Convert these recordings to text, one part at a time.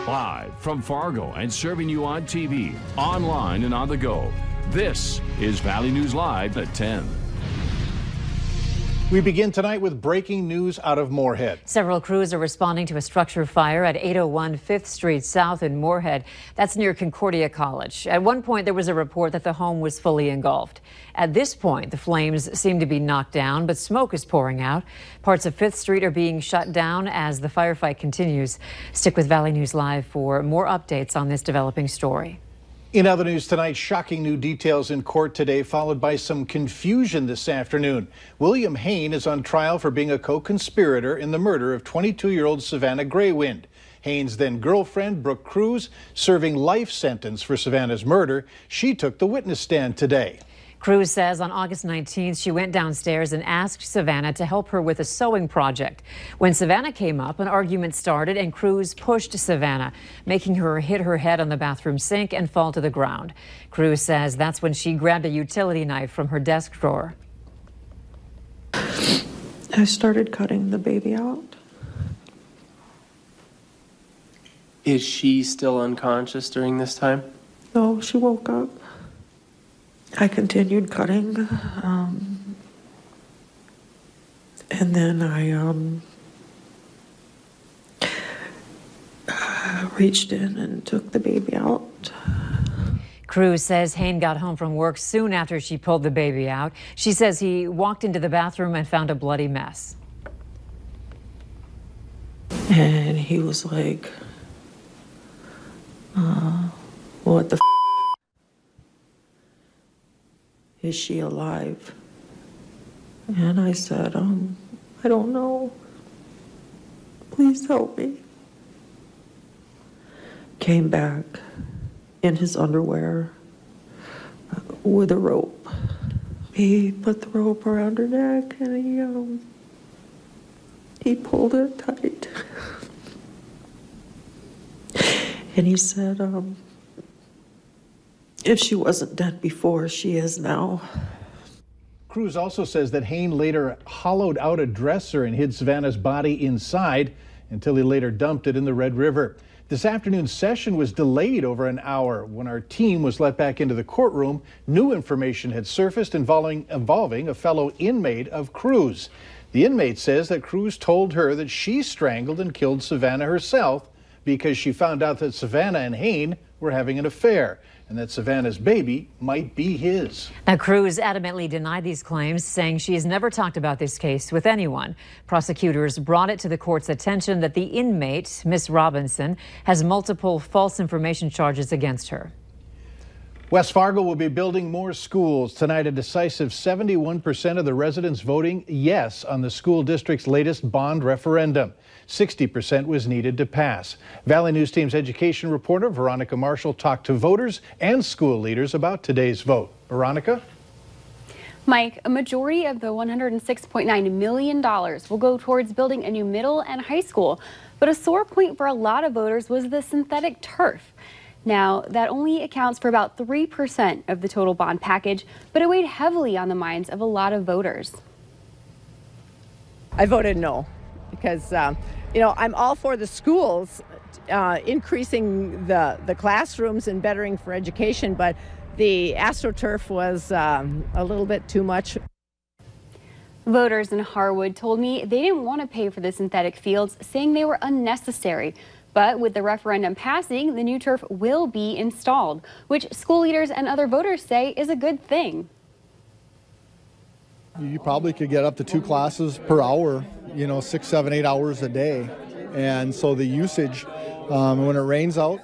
Live from Fargo and serving you on TV, online, and on the go. This is Valley News Live at 10. We begin tonight with breaking news out of Moorhead. Several crews are responding to a structure fire at 801 5th Street South in Moorhead. That's near Concordia College. At one point, there was a report that the home was fully engulfed. At this point, the flames seem to be knocked down, but smoke is pouring out. Parts of 5th Street are being shut down as the firefight continues. Stick with Valley News Live for more updates on this developing story. In other news tonight, shocking new details in court today, followed by some confusion this afternoon. William Hain is on trial for being a co-conspirator in the murder of 22-year-old Savannah Graywind. Hain's then-girlfriend, Brooke Cruz, serving life sentence for Savannah's murder. She took the witness stand today. Cruz says on August 19th, she went downstairs and asked Savannah to help her with a sewing project. When Savannah came up, an argument started and Cruz pushed Savannah, making her hit her head on the bathroom sink and fall to the ground. Cruz says that's when she grabbed a utility knife from her desk drawer. I started cutting the baby out. Is she still unconscious during this time? No, she woke up. I continued cutting, and then I reached in and took the baby out. Cruz says Hain got home from work soon after she pulled the baby out. She says he walked into the bathroom and found a bloody mess. And he was like, what the f***? Is she alive? And I said, I don't know. Please help me. Came back in his underwear with a rope. He put the rope around her neck and he pulled it tight. And he said, if she wasn't dead before, she is now. Cruz also says that Hain later hollowed out a dresser and hid Savannah's body inside until he later dumped it in the Red River. This afternoon's session was delayed over an hour. When our team was let back into the courtroom, new information had surfaced involving a fellow inmate of Cruz. The inmate says that Cruz told her that she strangled and killed Savannah herself because she found out that Savannah and Hain were having an affair, and that Savannah's baby might be his. Now, Cruz adamantly denied these claims, saying she has never talked about this case with anyone. Prosecutors brought it to the court's attention that the inmate, Miss Robinson, has multiple false information charges against her. West Fargo will be building more schools. Tonight, a decisive 71% of the residents voting yes on the school district's latest bond referendum. 60% was needed to pass. Valley News Team's education reporter Veronica Marshall talked to voters and school leaders about today's vote. Veronica? Mike, a majority of the $106.9 million will go towards building a new middle and high school. But a sore point for a lot of voters was the synthetic turf. Now, that only accounts for about 3% of the total bond package, but it weighed heavily on the minds of a lot of voters. I voted no because, I'm all for the schools increasing the classrooms and bettering for education, but the AstroTurf was a little bit too much. Voters in Harwood told me they didn't want to pay for the synthetic fields, saying they were unnecessary. But with the referendum passing, the new turf will be installed, which school leaders and other voters say is a good thing. You probably could get up to 2 classes per hour, 6, 7, 8 hours a day. And so the usage, when it rains out,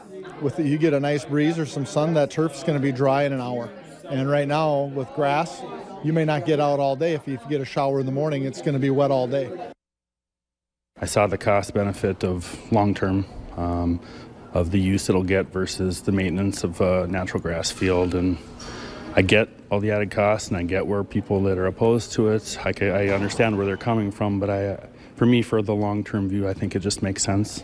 you get a nice breeze or some sun, that turf's going to be dry in an hour. And right now with grass, you may not get out all day. If you get a shower in the morning, it's going to be wet all day. I saw the cost benefit of long-term of the use it'll get versus the maintenance of a natural grass field, and I get all the added costs and I get where people that are opposed to it, I understand where they're coming from, but for me, for the long-term view, I think it just makes sense.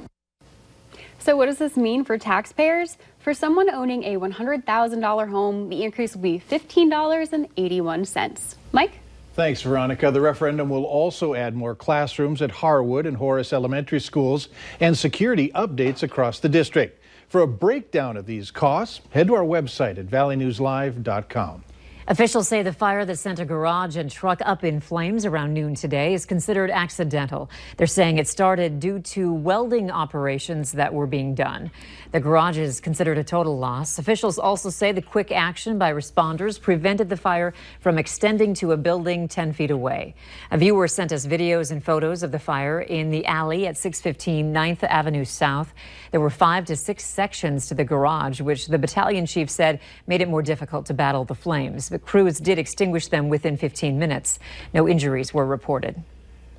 So what does this mean for taxpayers? For someone owning a $100,000 home, the increase will be $15.81. Mike? Thanks, Veronica. The referendum will also add more classrooms at Harwood and Horace elementary schools and security updates across the district. For a breakdown of these costs, head to our website at valleynewslive.com. Officials say the fire that sent a garage and truck up in flames around noon today is considered accidental. They're saying it started due to welding operations that were being done. The garage is considered a total loss. Officials also say the quick action by responders prevented the fire from extending to a building 10 feet away. A viewer sent us videos and photos of the fire in the alley at 615 9th Avenue South. There were 5 to 6 sections to the garage, which the battalion chief said made it more difficult to battle the flames. But crews did extinguish them within 15 minutes. No injuries were reported.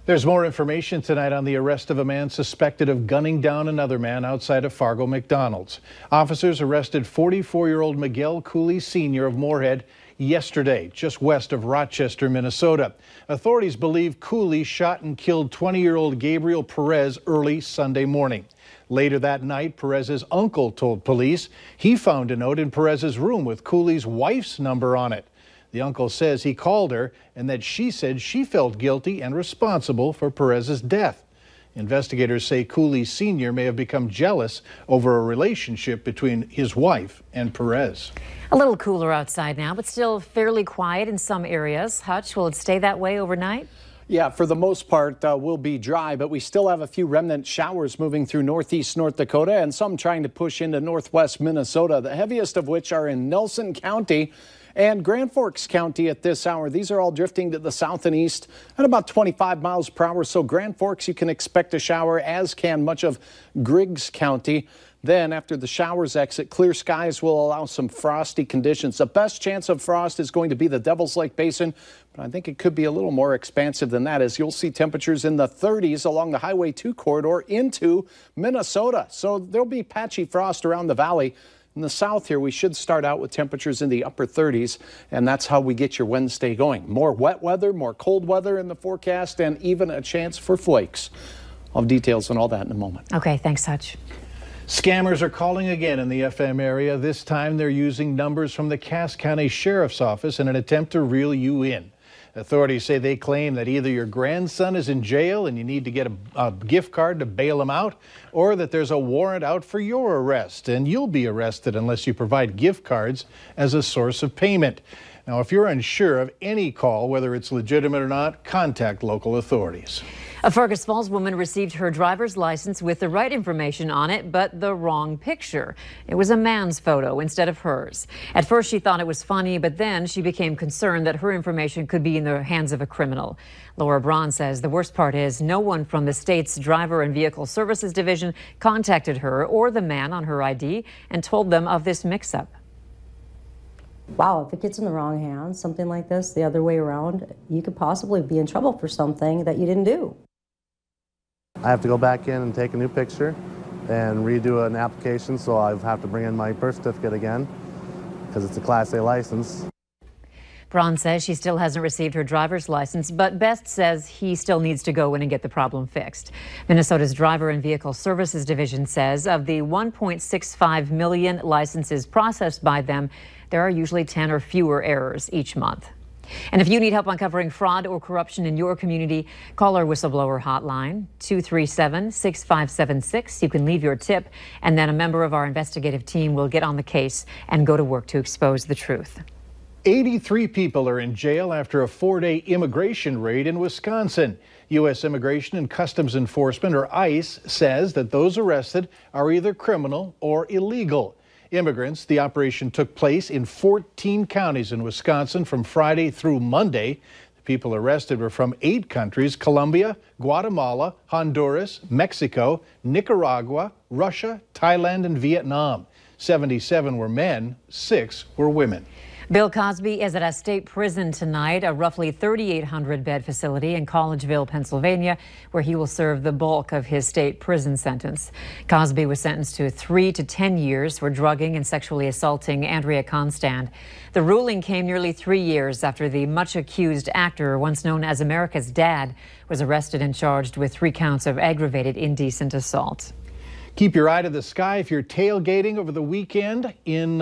There's more information tonight on the arrest of a man suspected of gunning down another man outside of Fargo McDonald's. Officers arrested 44-year-old Miguel Cooley Sr. of Moorhead yesterday, just west of Rochester, Minnesota. Authorities believe Cooley shot and killed 20-year-old Gabriel Perez early Sunday morning. Later that night, Perez's uncle told police he found a note in Perez's room with Cooley's wife's number on it. The uncle says he called her and that she said she felt guilty and responsible for Perez's death. Investigators say Cooley Sr. may have become jealous over a relationship between his wife and Perez. A little cooler outside now, but still fairly quiet in some areas. Hutch, will it stay that way overnight? Yeah, for the most part, will be dry, but we still have a few remnant showers moving through northeast North Dakota and some trying to push into northwest Minnesota, the heaviest of which are in Nelson County and Grand Forks County at this hour. These are all drifting to the south and east at about 25 miles per hour. So Grand Forks, you can expect a shower, as can much of Griggs County. Then after the showers exit, clear skies will allow some frosty conditions. The best chance of frost is going to be the Devil's Lake Basin, but I think it could be a little more expansive than that, as you'll see temperatures in the 30s along the Highway 2 corridor into Minnesota. So there'll be patchy frost around the valley. In the south here, we should start out with temperatures in the upper 30s, and that's how we get your Wednesday going. More wet weather, more cold weather in the forecast, and even a chance for flakes. I'll have details on all that in a moment. Okay, thanks, Hutch. Scammers are calling again in the FM area. This time they're using numbers from the Cass County Sheriff's Office in an attempt to reel you in. Authorities say they claim that either your grandson is in jail and you need to get a gift card to bail him out, or that there's a warrant out for your arrest and you'll be arrested unless you provide gift cards as a source of payment. Now, if you're unsure of any call, whether it's legitimate or not, contact local authorities. A Fergus Falls woman received her driver's license with the right information on it, but the wrong picture. It was a man's photo instead of hers. At first, she thought it was funny, but then she became concerned that her information could be in the hands of a criminal. Laura Braun says the worst part is no one from the state's Driver and Vehicle Services Division contacted her or the man on her ID and told them of this mix-up. Wow, if it gets in the wrong hands, something like this, the other way around, you could possibly be in trouble for something that you didn't do. I have to go back in and take a new picture and redo an application, so I have to bring in my birth certificate again because it's a Class A license. Braun says she still hasn't received her driver's license, but Best says he still needs to go in and get the problem fixed. Minnesota's Driver and Vehicle Services Division says of the 1.65 million licenses processed by them, there are usually 10 or fewer errors each month. And if you need help uncovering fraud or corruption in your community, call our whistleblower hotline, 237-6576. You can leave your tip, and then a member of our investigative team will get on the case and go to work to expose the truth. 83 people are in jail after a 4-day immigration raid in Wisconsin. U.S. Immigration and Customs Enforcement, or ICE, says that those arrested are either criminal or illegal. Immigrants, the operation took place in 14 counties in Wisconsin from Friday through Monday. The people arrested were from 8 countries: Colombia, Guatemala, Honduras, Mexico, Nicaragua, Russia, Thailand, and Vietnam. 77 were men, 6 were women. Bill Cosby is at a state prison tonight, a roughly 3,800-bed facility in Collegeville, Pennsylvania, where he will serve the bulk of his state prison sentence. Cosby was sentenced to 3 to 10 years for drugging and sexually assaulting Andrea Constand. The ruling came nearly 3 years after the much-accused actor, once known as America's Dad, was arrested and charged with 3 counts of aggravated indecent assault. Keep your eye to the sky if you're tailgating over the weekend in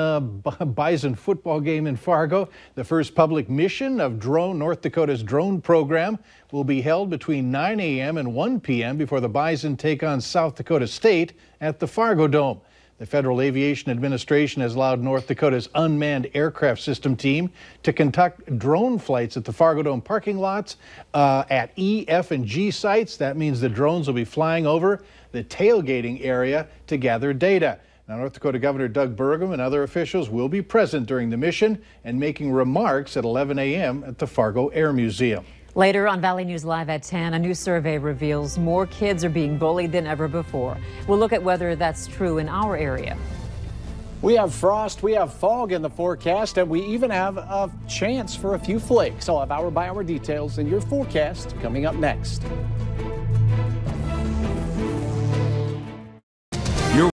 Bison football game in Fargo. The first public mission of North Dakota's drone program will be held between 9 a.m. and 1 p.m. before the Bison take on South Dakota State at the Fargo Dome. The Federal Aviation Administration has allowed North Dakota's unmanned aircraft system team to conduct drone flights at the Fargo Dome parking lots at E, F, and G sites. That means the drones will be flying over the tailgating area to gather data. Now, North Dakota Governor Doug Burgum and other officials will be present during the mission and making remarks at 11 a.m. at the Fargo Air Museum. Later on Valley News Live at 10, a new survey reveals more kids are being bullied than ever before. We'll look at whether that's true in our area. We have frost, we have fog in the forecast, and we even have a chance for a few flakes. I'll have hour-by-hour details in your forecast coming up next.